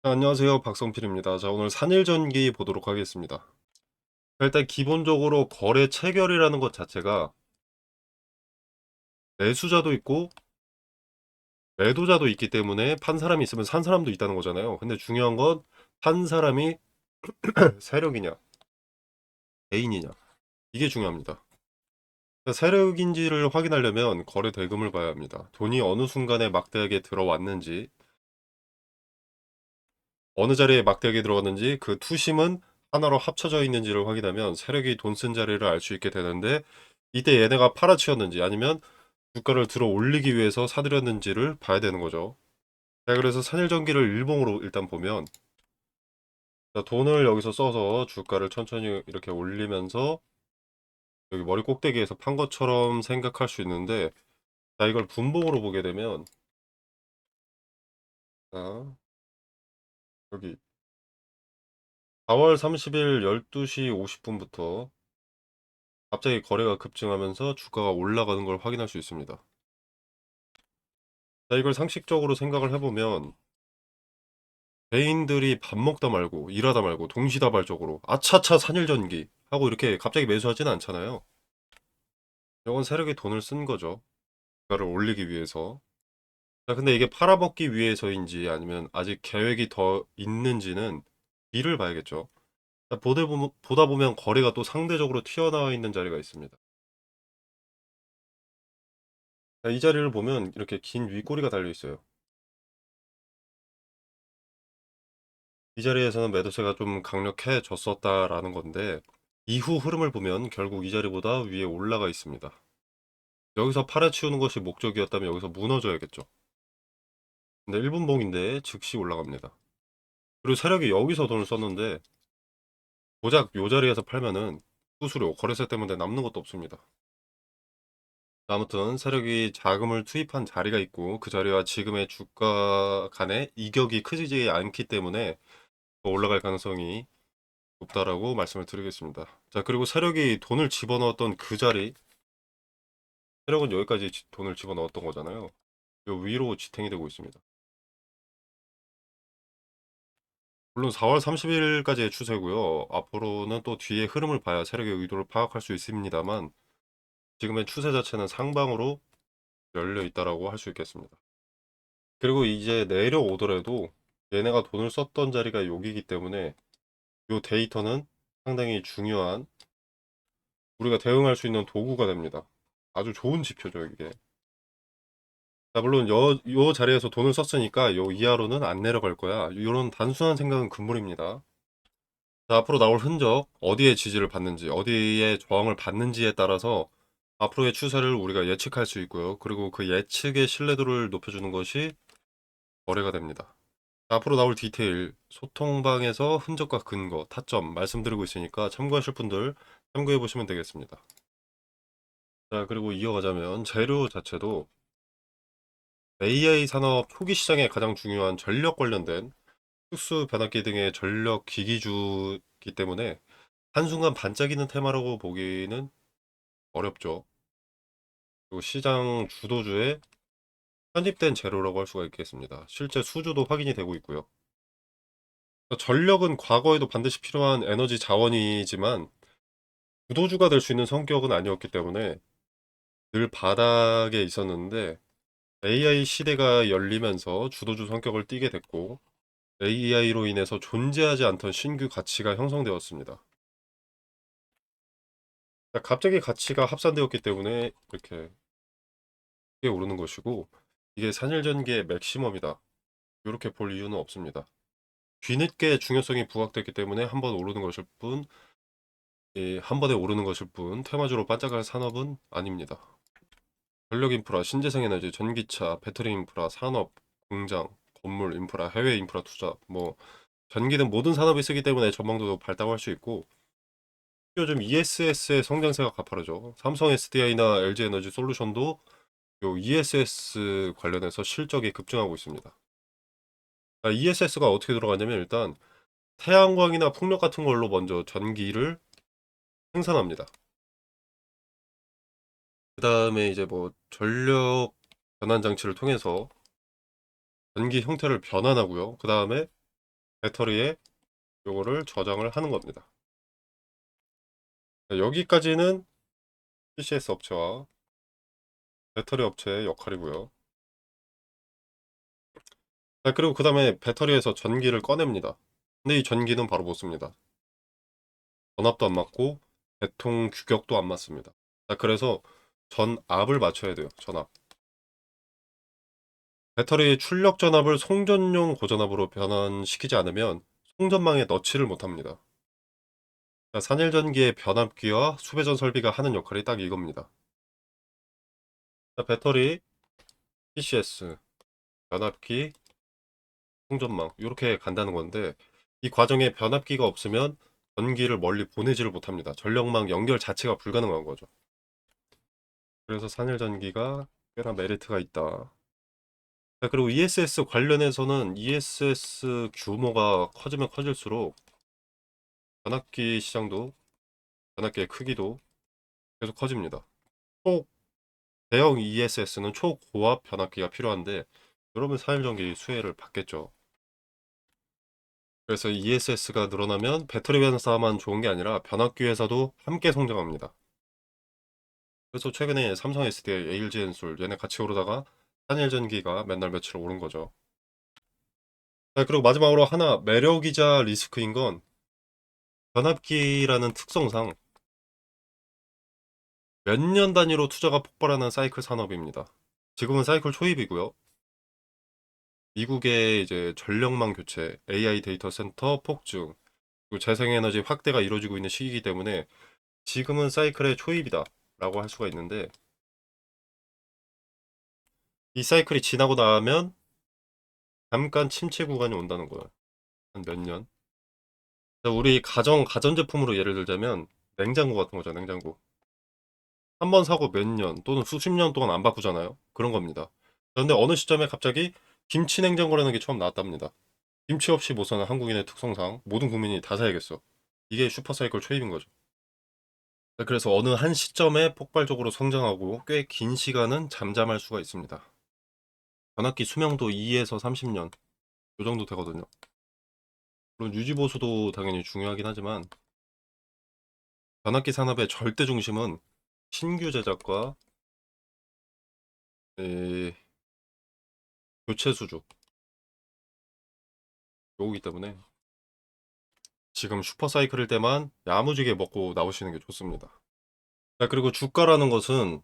안녕하세요. 박성필입니다. 자, 오늘 산일전기 보도록 하겠습니다. 일단 기본적으로 거래 체결이라는 것 자체가 매수자도 있고 매도자도 있기 때문에 판 사람이 있으면 산 사람도 있다는 거잖아요. 근데 중요한 건 판 사람이 세력이냐, 개인이냐. 이게 중요합니다. 그러니까 세력인지를 확인하려면 거래 대금을 봐야 합니다. 돈이 어느 순간에 막대하게 들어왔는지, 어느 자리에 막대하게 들어왔는지, 그 투심은 하나로 합쳐져 있는지를 확인하면 세력이 돈 쓴 자리를 알 수 있게 되는데, 이때 얘네가 팔아치웠는지 아니면 주가를 들어 올리기 위해서 사들였는지를 봐야 되는 거죠. 자, 그래서 산일전기를 일봉으로 일단 보면, 자, 돈을 여기서 써서 주가를 천천히 이렇게 올리면서 여기 머리 꼭대기에서 판 것처럼 생각할 수 있는데, 자, 이걸 분봉으로 보게 되면, 자, 여기 4월 30일 12시 50분부터 갑자기 거래가 급증하면서 주가가 올라가는 걸 확인할 수 있습니다. 자, 이걸 상식적으로 생각을 해보면 개인들이 밥 먹다 말고 일하다 말고 동시다발적으로 아차차 산일전기 하고 이렇게 갑자기 매수하지는 않잖아요. 이건 세력이 돈을 쓴 거죠. 주가를 올리기 위해서. 자, 근데 이게 팔아먹기 위해서인지 아니면 아직 계획이 더 있는지는 뒤를 봐야겠죠. 자, 보다 보면 거래가 또 상대적으로 튀어나와 있는 자리가 있습니다. 자, 이 자리를 보면 이렇게 긴 윗꼬리가 달려 있어요. 이 자리에서는 매도세가 좀 강력해졌었다라는 건데 이후 흐름을 보면 결국 이 자리보다 위에 올라가 있습니다. 여기서 팔아치우는 것이 목적이었다면 여기서 무너져야겠죠. 근데 1분봉인데 즉시 올라갑니다. 그리고 세력이 여기서 돈을 썼는데 고작 요 자리에서 팔면은 수수료, 거래세 때문에 남는 것도 없습니다. 아무튼 세력이 자금을 투입한 자리가 있고 그 자리와 지금의 주가 간의 이격이 크지 않기 때문에 더 올라갈 가능성이 높다라고 말씀을 드리겠습니다. 자, 그리고 세력이 돈을 집어넣었던 그 자리, 세력은 여기까지 돈을 집어넣었던 거잖아요. 요 위로 지탱이 되고 있습니다. 물론 4월 30일까지의 추세고요. 앞으로는 또 뒤에 흐름을 봐야 세력의 의도를 파악할 수 있습니다만 지금의 추세 자체는 상방으로 열려 있다라고 할 수 있겠습니다. 그리고 이제 내려오더라도 얘네가 돈을 썼던 자리가 여기이기 때문에 이 데이터는 상당히 중요한 우리가 대응할 수 있는 도구가 됩니다. 아주 좋은 지표죠, 이게. 자, 물론 요 자리에서 돈을 썼으니까 요 이하로는 안 내려갈 거야. 이런 단순한 생각은 금물입니다. 자, 앞으로 나올 흔적, 어디에 지지를 받는지, 어디에 저항을 받는지에 따라서 앞으로의 추세를 우리가 예측할 수 있고요. 그리고 그 예측의 신뢰도를 높여주는 것이 거래가 됩니다. 자, 앞으로 나올 디테일, 소통방에서 흔적과 근거, 타점 말씀드리고 있으니까 참고하실 분들 참고해 보시면 되겠습니다. 자, 그리고 이어가자면 재료 자체도 AI 산업 초기 시장에 가장 중요한 전력 관련된 특수 변압기 등의 전력 기기주기 때문에 한순간 반짝이는 테마라고 보기는 어렵죠. 그리고 시장 주도주에 편입된 재료라고 할 수가 있겠습니다. 실제 수주도 확인이 되고 있고요. 전력은 과거에도 반드시 필요한 에너지 자원이지만 주도주가 될 수 있는 성격은 아니었기 때문에 늘 바닥에 있었는데 AI 시대가 열리면서 주도주 성격을 띠게 됐고 AI로 인해서 존재하지 않던 신규 가치가 형성되었습니다. 갑자기 가치가 합산되었기 때문에 이렇게 크게 오르는 것이고 이게 산일전기의 맥시멈이다. 이렇게 볼 이유는 없습니다. 뒤늦게 중요성이 부각됐기 때문에 한 번 오르는 것일 뿐, 한 번에 오르는 것일 뿐, 테마주로 반짝할 산업은 아닙니다. 전력 인프라, 신재생 에너지, 전기차, 배터리 인프라, 산업, 공장, 건물 인프라, 해외 인프라 투자, 뭐 전기는 모든 산업이 쓰기 때문에 전망도 밝다고 할 수 있고 요즘 ESS의 성장세가 가파르죠. 삼성 SDI나 LG 에너지 솔루션도 요 ESS 관련해서 실적이 급증하고 있습니다. ESS가 어떻게 들어가냐면 일단 태양광이나 풍력 같은 걸로 먼저 전기를 생산합니다. 그 다음에 이제 뭐 전력 변환 장치를 통해서 전기 형태를 변환하고요. 그 다음에 배터리에 요거를 저장을 하는 겁니다. 여기까지는 CCS 업체와 배터리 업체의 역할이고요. 자, 그리고 그 다음에 배터리에서 전기를 꺼냅니다. 근데 이 전기는 바로 못 씁니다. 전압도 안 맞고 배통 규격도 안 맞습니다. 자, 그래서 전압을 맞춰야 돼요. 전압. 배터리 출력 전압을 송전용 고전압으로 변환시키지 않으면 송전망에 넣지를 못합니다. 자, 산일전기의 변압기와 수배전 설비가 하는 역할이 딱 이겁니다. 자, 배터리, PCS, 변압기, 송전망 이렇게 간다는 건데 이 과정에 변압기가 없으면 전기를 멀리 보내지를 못합니다. 전력망 연결 자체가 불가능한 거죠. 그래서 산일전기가 꽤나 메리트가 있다. 자, 그리고 ESS 관련해서는 ESS 규모가 커지면 커질수록 변압기 시장도, 변압기의 크기도 계속 커집니다. 초 대형 ESS는 초고압 변압기가 필요한데 그러면 산일전기 수혜를 받겠죠. 그래서 ESS가 늘어나면 배터리 회사만 좋은 게 아니라 변압기 회사도 함께 성장합니다. 그래서 최근에 삼성 SDI, LG 엔솔 얘네 같이 오르다가 한일전기가 맨날 며칠 오른 거죠. 네, 그리고 마지막으로 하나 매력이자 리스크인 건 변압기라는 특성상 몇 년 단위로 투자가 폭발하는 사이클 산업입니다. 지금은 사이클 초입이고요. 미국의 이제 전력망 교체, AI 데이터 센터 폭증, 그리고 재생에너지 확대가 이루어지고 있는 시기이기 때문에 지금은 사이클의 초입이다라고 할 수가 있는데 이 사이클이 지나고 나면 잠깐 침체 구간이 온다는 거예요. 한 몇 년. 우리 가전제품으로 예를 들자면 냉장고 같은 거죠. 냉장고. 한 번 사고 몇 년 또는 수십 년 동안 안 바꾸잖아요. 그런 겁니다. 그런데 어느 시점에 갑자기 김치 냉장고라는 게 처음 나왔답니다. 김치 없이 못 사는 한국인의 특성상 모든 국민이 다 사야겠어. 이게 슈퍼사이클 초입인 거죠. 그래서 어느 한 시점에 폭발적으로 성장하고 꽤 긴 시간은 잠잠할 수가 있습니다. 변압기 수명도 2에서 30년 이 정도 되거든요. 물론 유지보수도 당연히 중요하긴 하지만 변압기 산업의 절대 중심은 신규 제작과 교체 수주 요거기 때문에 지금 슈퍼사이클일 때만 야무지게 먹고 나오시는 게 좋습니다. 자, 그리고 주가라는 것은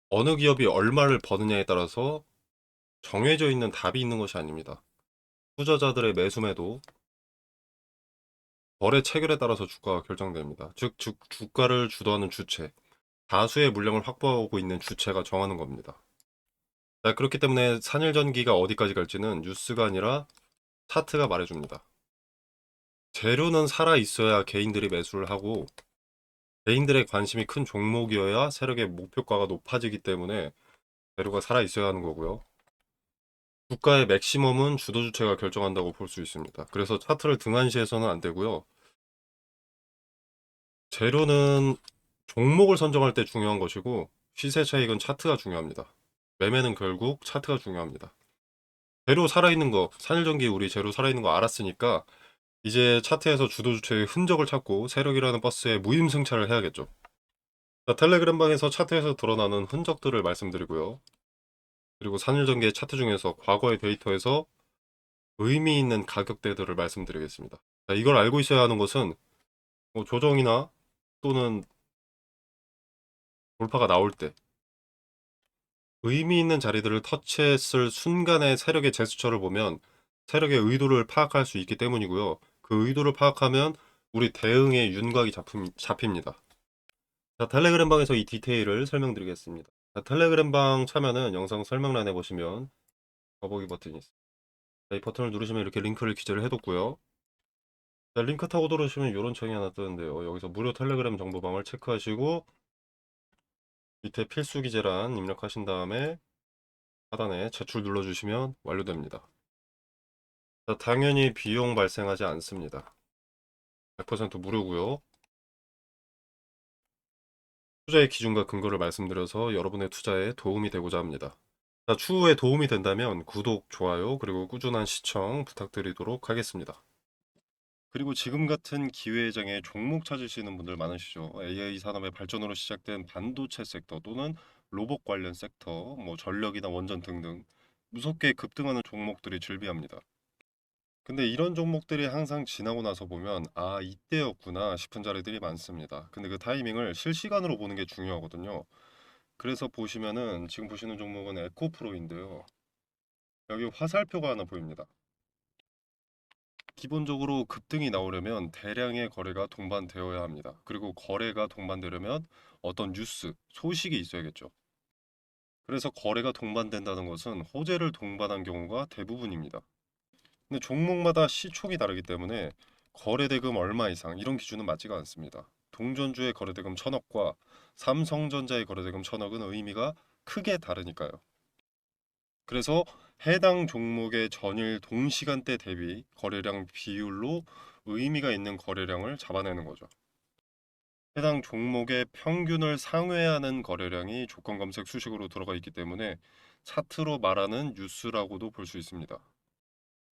어느 기업이 얼마를 버느냐에 따라서 정해져 있는 답이 있는 것이 아닙니다. 투자자들의 매수매도 거래 체결에 따라서 주가가 결정됩니다. 즉, 주가를 주도하는 주체, 다수의 물량을 확보하고 있는 주체가 정하는 겁니다. 자, 그렇기 때문에 산일전기가 어디까지 갈지는 뉴스가 아니라 차트가 말해줍니다. 재료는 살아 있어야 개인들이 매수를 하고 개인들의 관심이 큰 종목이어야 세력의 목표가가 높아지기 때문에 재료가 살아 있어야 하는 거고요. 주가의 맥시멈은 주도주체가 결정한다고 볼 수 있습니다. 그래서 차트를 등한시해서는 안 되고요. 재료는 종목을 선정할 때 중요한 것이고 시세 차익은 차트가 중요합니다. 매매는 결국 차트가 중요합니다. 재료 살아있는 거, 산일전기 우리 재료 살아있는 거 알았으니까 이제 차트에서 주도주체의 흔적을 찾고 세력이라는 버스에 무임승차를 해야겠죠. 자, 텔레그램 방에서 차트에서 드러나는 흔적들을 말씀드리고요. 그리고 산일전기의 차트 중에서 과거의 데이터에서 의미 있는 가격대들을 말씀드리겠습니다. 자, 이걸 알고 있어야 하는 것은 뭐 조정이나 또는 돌파가 나올 때 의미 있는 자리들을 터치했을 순간의 세력의 제스처를 보면 세력의 의도를 파악할 수 있기 때문이고요. 그 의도를 파악하면 우리 대응의 윤곽이 잡힙니다. 자, 텔레그램 방에서 이 디테일을 설명드리겠습니다. 자, 텔레그램 방 참여는 영상 설명란에 보시면 더보기 버튼이 있습니다. 자, 이 버튼을 누르시면 이렇게 링크를 기재를 해뒀고요. 자, 링크 타고 들어오시면 이런 창이 하나 뜨는데요. 여기서 무료 텔레그램 정보방을 체크하시고 밑에 필수 기재란 입력하신 다음에 하단에 제출 눌러주시면 완료됩니다. 자, 당연히 비용 발생하지 않습니다. 100% 무료고요. 투자의 기준과 근거를 말씀드려서 여러분의 투자에 도움이 되고자 합니다. 자, 추후에 도움이 된다면 구독, 좋아요, 그리고 꾸준한 시청 부탁드리도록 하겠습니다. 그리고 지금 같은 기회장에 종목 찾으시는 분들 많으시죠. AI 산업의 발전으로 시작된 반도체 섹터 또는 로봇 관련 섹터, 뭐 전력이나 원전 등등 무섭게 급등하는 종목들이 즐비합니다. 근데 이런 종목들이 항상 지나고 나서 보면 아, 이때였구나 싶은 자리들이 많습니다. 근데 그 타이밍을 실시간으로 보는 게 중요하거든요. 그래서 보시면은 지금 보시는 종목은 에코프로인데요. 여기 화살표가 하나 보입니다. 기본적으로 급등이 나오려면 대량의 거래가 동반되어야 합니다. 그리고 거래가 동반되려면 어떤 뉴스, 소식이 있어야겠죠. 그래서 거래가 동반된다는 것은 호재를 동반한 경우가 대부분입니다. 근데 종목마다 시총이 다르기 때문에 거래대금 얼마 이상 이런 기준은 맞지가 않습니다. 동전주의 거래대금 1,000억과 삼성전자의 거래대금 1,000억은 의미가 크게 다르니까요. 그래서 해당 종목의 전일 동시간대 대비 거래량 비율로 의미가 있는 거래량을 잡아내는 거죠. 해당 종목의 평균을 상회하는 거래량이 조건 검색 수식으로 들어가 있기 때문에 차트로 말하는 뉴스라고도 볼 수 있습니다.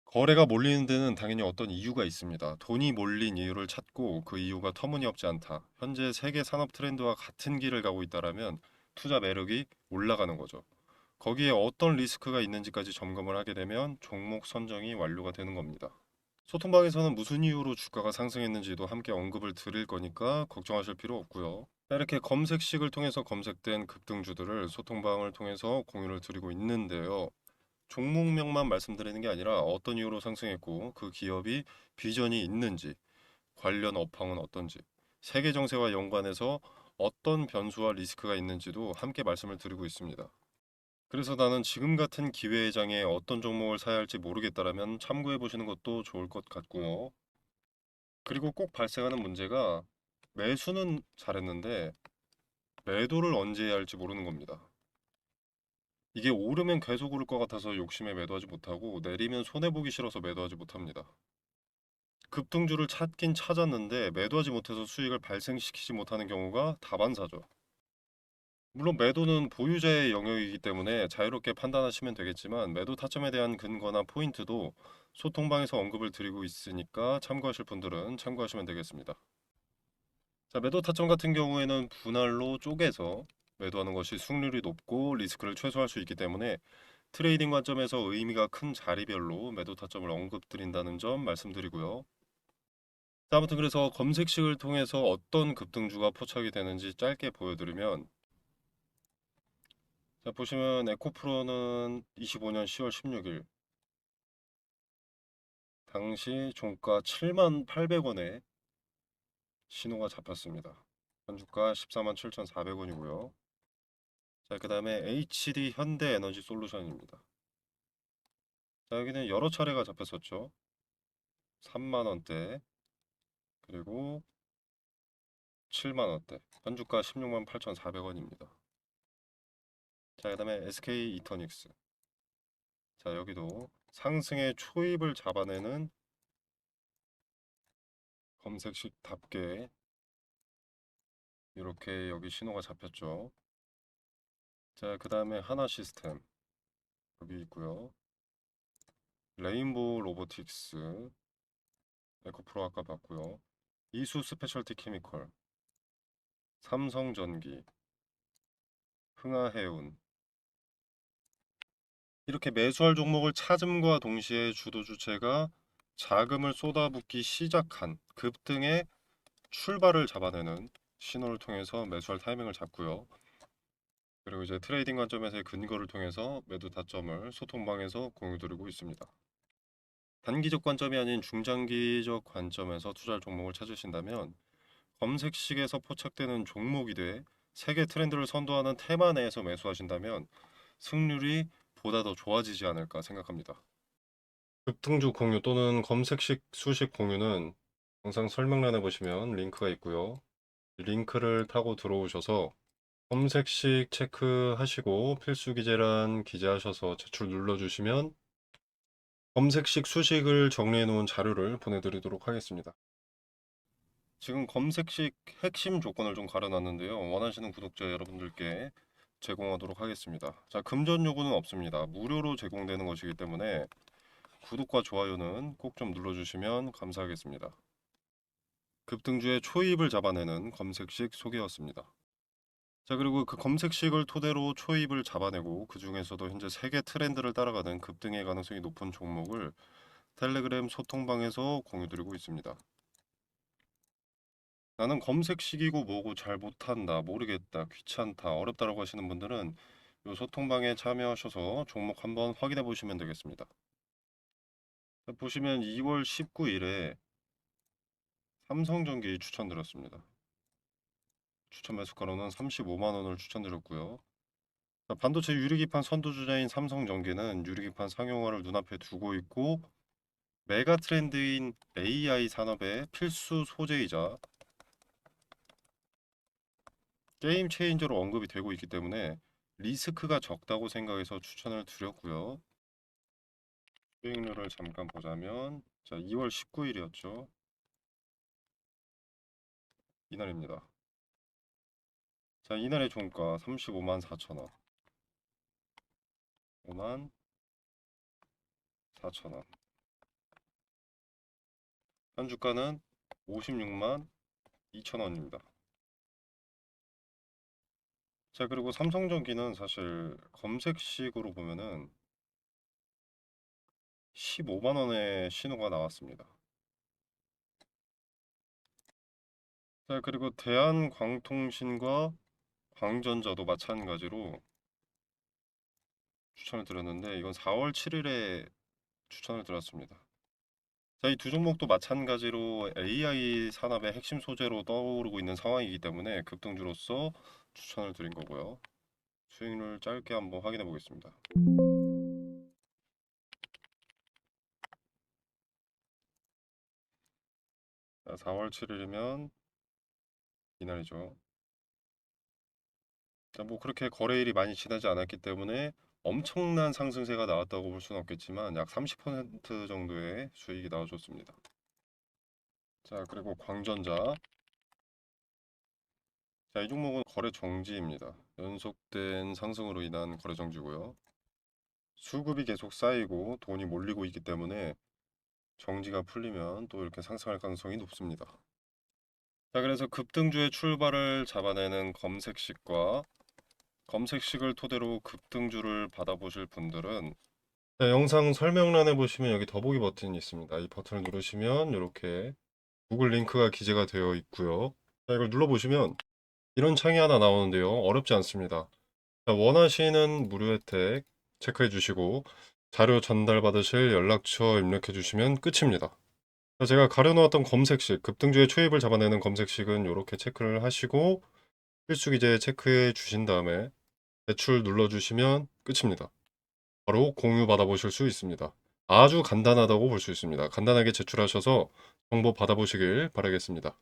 거래가 몰리는 데는 당연히 어떤 이유가 있습니다. 돈이 몰린 이유를 찾고 그 이유가 터무니없지 않다. 현재 세계 산업 트렌드와 같은 길을 가고 있다라면 투자 매력이 올라가는 거죠. 거기에 어떤 리스크가 있는지까지 점검을 하게 되면 종목 선정이 완료가 되는 겁니다. 소통방에서는 무슨 이유로 주가가 상승했는지도 함께 언급을 드릴 거니까 걱정하실 필요 없고요. 이렇게 검색식을 통해서 검색된 급등주들을 소통방을 통해서 공유를 드리고 있는데요. 종목명만 말씀드리는 게 아니라 어떤 이유로 상승했고 그 기업이 비전이 있는지, 관련 업황은 어떤지, 세계 정세와 연관해서 어떤 변수와 리스크가 있는지도 함께 말씀을 드리고 있습니다. 그래서 나는 지금 같은 기회의 장에 어떤 종목을 사야 할지 모르겠다라면 참고해 보시는 것도 좋을 것 같고요. 그리고 꼭 발생하는 문제가 매수는 잘했는데 매도를 언제 해야 할지 모르는 겁니다. 이게 오르면 계속 오를 것 같아서 욕심에 매도하지 못하고 내리면 손해보기 싫어서 매도하지 못합니다. 급등주를 찾긴 찾았는데 매도하지 못해서 수익을 발생시키지 못하는 경우가 다반사죠. 물론 매도는 보유자의 영역이기 때문에 자유롭게 판단하시면 되겠지만 매도 타점에 대한 근거나 포인트도 소통방에서 언급을 드리고 있으니까 참고하실 분들은 참고하시면 되겠습니다. 자, 매도 타점 같은 경우에는 분할로 쪼개서 매도하는 것이 수익률이 높고 리스크를 최소화할 수 있기 때문에 트레이딩 관점에서 의미가 큰 자리별로 매도 타점을 언급드린다는 점 말씀드리고요. 자, 아무튼 그래서 검색식을 통해서 어떤 급등주가 포착이 되는지 짧게 보여드리면 자, 보시면 에코프로는 25년 10월 16일 당시 종가 78,800원에 신호가 잡혔습니다. 현주가 147,400원이고요. 자, 그 다음에 HD 현대에너지 솔루션입니다. 자, 여기는 여러 차례가 잡혔었죠. 3만원대 그리고 7만원대 현주가 168,400원입니다. 자, 그 다음에 SK 이터닉스. 자, 여기도 상승의 초입을 잡아내는 검색식답게 이렇게 여기 신호가 잡혔죠. 자, 그 다음에 하나 시스템 여기 있고요. 레인보우 로보틱스, 에코프로 아까 봤고요. 이수 스페셜티 케미컬, 삼성전기, 흥하해운. 이렇게 매수할 종목을 찾음과 동시에 주도 주체가 자금을 쏟아붓기 시작한 급등의 출발을 잡아내는 신호를 통해서 매수할 타이밍을 잡고요. 그리고 이제 트레이딩 관점에서의 근거를 통해서 매도 타점을 소통방에서 공유드리고 있습니다. 단기적 관점이 아닌 중장기적 관점에서 투자할 종목을 찾으신다면 검색식에서 포착되는 종목이 돼 세계 트렌드를 선도하는 테마 내에서 매수하신다면 승률이 보다 더 좋아지지 않을까 생각합니다. 급등주 공유 또는 검색식 수식 공유는 영상 설명란에 보시면 링크가 있고요. 링크를 타고 들어오셔서 검색식 체크하시고 필수 기재란 기재하셔서 제출 눌러주시면 검색식 수식을 정리해 놓은 자료를 보내드리도록 하겠습니다. 지금 검색식 핵심 조건을 좀 가려놨는데요. 원하시는 구독자 여러분들께 제공하도록 하겠습니다. 자, 금전 요구는 없습니다. 무료로 제공되는 것이기 때문에 구독과 좋아요는 꼭 좀 눌러주시면 감사하겠습니다. 급등주의 초입을 잡아내는 검색식 소개였습니다. 자, 그리고 그 검색식을 토대로 초입을 잡아내고 그 중에서도 현재 세계 트렌드를 따라가는 급등의 가능성이 높은 종목을 텔레그램 소통방에서 공유드리고 있습니다. 나는 검색식이고 뭐고 잘 못한다, 모르겠다, 귀찮다, 어렵다라고 하시는 분들은 이 소통방에 참여하셔서 종목 한번 확인해 보시면 되겠습니다. 자, 보시면 2월 19일에 삼성전기 추천드렸습니다. 추천 매수가로는 35만 원을 추천드렸고요. 자, 반도체 유리기판 선두주자인 삼성전기는 유리기판 상용화를 눈앞에 두고 있고 메가 트렌드인 AI 산업의 필수 소재이자 게임 체인저로 언급이 되고 있기 때문에 리스크가 적다고 생각해서 추천을 드렸고요. 수익률을 잠깐 보자면 자, 2월 19일이었죠. 이날입니다. 자, 이날의 종가 35만 4천 원. 5만 4천 원. 현주가는 56만 2천 원입니다. 자, 그리고 삼성전기는 사실 검색식으로 보면은 15만 원의 신호가 나왔습니다. 자, 그리고 대한광통신과 광전자도 마찬가지로 추천을 드렸는데 이건 4월 7일에 추천을 드렸습니다. 자, 이 두 종목도 마찬가지로 AI 산업의 핵심 소재로 떠오르고 있는 상황이기 때문에 급등주로서 추천을 드린 거고요. 수익률 짧게 한번 확인해 보겠습니다. 자, 4월 7일이면 이날이죠. 자, 뭐 그렇게 거래일이 많이 지나지 않았기 때문에 엄청난 상승세가 나왔다고 볼 수는 없겠지만 약 30% 정도의 수익이 나와줬습니다. 자, 그리고 광전자. 자, 이 종목은 거래 정지입니다. 연속된 상승으로 인한 거래 정지고요. 수급이 계속 쌓이고 돈이 몰리고 있기 때문에 정지가 풀리면 또 이렇게 상승할 가능성이 높습니다. 자, 그래서 급등주의 출발을 잡아내는 검색식과 검색식을 토대로 급등주를 받아보실 분들은 자, 영상 설명란에 보시면 여기 더보기 버튼이 있습니다. 이 버튼을 누르시면 이렇게 구글 링크가 기재가 되어 있고요. 자, 이걸 눌러보시면 이런 창이 하나 나오는데요. 어렵지 않습니다. 자, 원하시는 무료 혜택 체크해 주시고 자료 전달 받으실 연락처 입력해 주시면 끝입니다. 자, 제가 가려놓았던 검색식, 급등주의 초입을 잡아내는 검색식은 이렇게 체크를 하시고 필수 기재 체크해 주신 다음에 제출 눌러주시면 끝입니다. 바로 공유 받아보실 수 있습니다. 아주 간단하다고 볼 수 있습니다. 간단하게 제출하셔서 정보 받아보시길 바라겠습니다.